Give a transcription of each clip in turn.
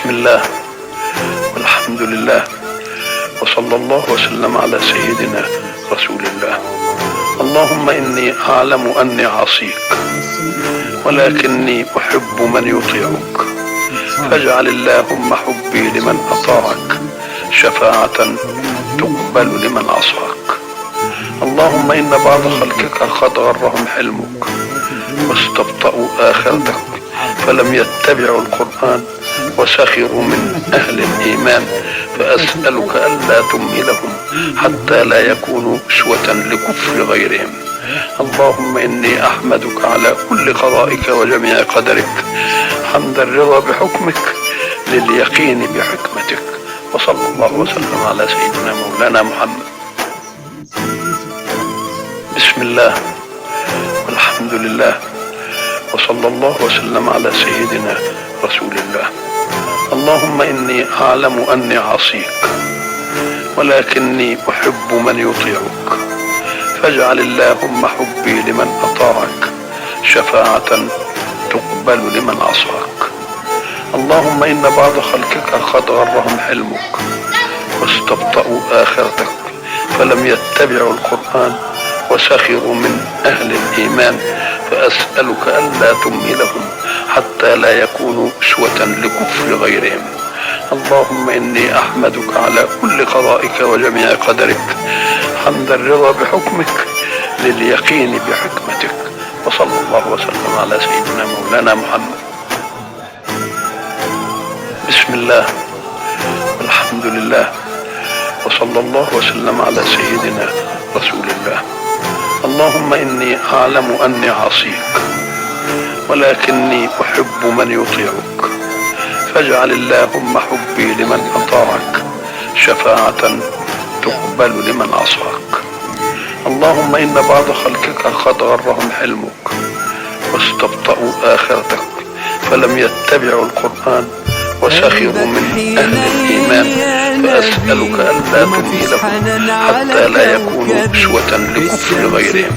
بسم الله والحمد لله وصلى الله وسلم على سيدنا رسول الله. اللهم إني أعلم أني عصيك ولكني أحب من يطيعك، فاجعل اللهم حبي لمن أطاعك شفاعة تقبل لمن عصاك. اللهم إن بعض خلقك قد غرهم حلمك واستبطأوا آخرتك فلم يتبعوا القرآن وسخروا من أهل الإيمان، فأسألك ألا تمهلهم حتى لا يكونوا أسوة لكفر غيرهم. اللهم إني أحمدك على كل قضائك وجميع قدرك، حمد الرضا بحكمك لليقين بحكمتك. وصلى الله وسلم على سيدنا مولانا محمد. بسم الله والحمد لله وصلى الله وسلم على سيدنا رسول الله. اللهم إني أعلم أني عصيك ولكني أحب من يطيعك، فاجعل اللهم حبي لمن أطاعك شفاعة تقبل لمن عصاك. اللهم إن بعض خلقك قد غرهم حلمك واستبطأوا آخرتك فلم يتبعوا القرآن وسخروا من أهل الإيمان، فأسألك ألا تمهلهم حتى لا يكونوا أسوة لكفر غيرهم. اللهم إني أحمدك على كل قضائك وجميع قدرك، حمد الرضا بحكمك لليقين بحكمتك. وصلى الله وسلم على سيدنا مولانا محمد. بسم الله والحمد لله وصلى الله وسلم على سيدنا رسول الله. اللهم إني أعلم أني عصيك ولكني أحب من يطيعك، فاجعل اللهم حبي لمن أطاعك شفاعة تقبل لمن عصاك. اللهم إن بعض خلقك قد غرهم حلمك واستبطأوا آخرتك فلم يتبعوا القرآن وسخروا من أهل الإيمان، فأسألك ألا تمهلهم حتى لا يكونوا أسوة لكفر غيرهم.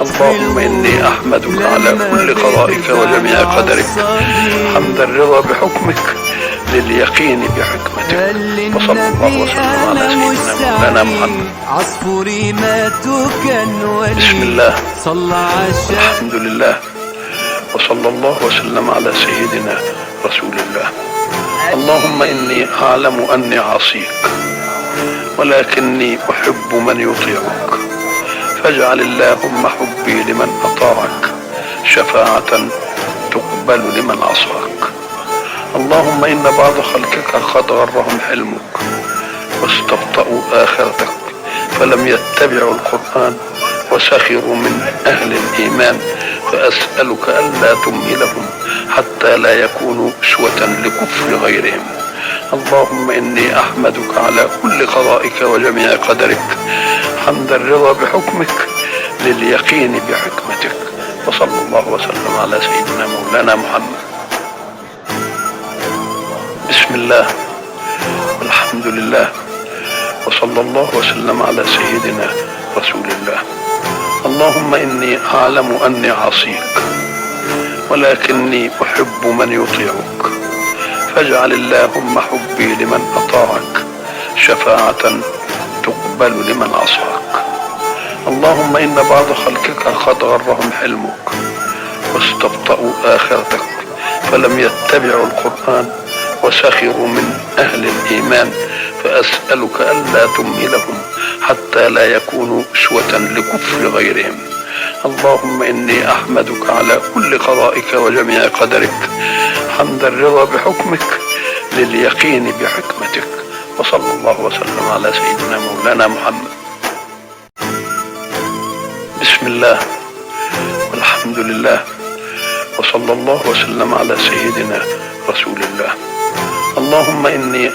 اللهم إني أحمدك على كل قضائك وجميع قدرك، حمد الرضا بحكمك لليقين بحكمتك. وصلى الله وسلم على سيدنا مولانا محمد. بسم الله والحمد لله وصلى الله وسلم على سيدنا رسول الله. اللهم إني أعلم أني عصيك ولكني أحب من يطيعك، فاجعل اللهم حبي لمن أطاعك شفاعة تقبل لمن عصاك. اللهم إن بعض خلقك قد غرهم حلمك واستبطأوا آخرتك فلم يتبعوا القرآن وسخروا من أهل الإيمان، فأسألك ألا تمهلهم حتى لا يكونوا أسوة لكفر غيرهم. اللهم إني أحمدك على كل قضائك وجميع قدرك، حمد الرضا بحكمك لليقين بحكمتك. وصلى الله وسلم على سيدنا مولانا محمد. بسم الله والحمد لله وصلى الله وسلم على سيدنا رسول الله. اللهم إني أعلم أني عصيك ولكني أحب من يطيعك، فاجعل اللهم حبي لمن أطاعك شفاعة تقبل لمن عصاك. اللهم إن بعض خلقك قد غرهم حلمك واستبطأوا آخرتك فلم يتبعوا القرآن وسخروا من أهل الإيمان، فأسألك ألا تمهلهم حتى لا يكونوا أسوة لكفر غيرهم. اللهم إني أحمدك على كل قضائك وجميع قدرك، حمد الرضا بحكمك لليقين بحكمتك. وصلى الله وسلم على سيدنا مولانا محمد. بسم الله والحمد لله وصلى الله وسلم على سيدنا رسول الله. اللهم إني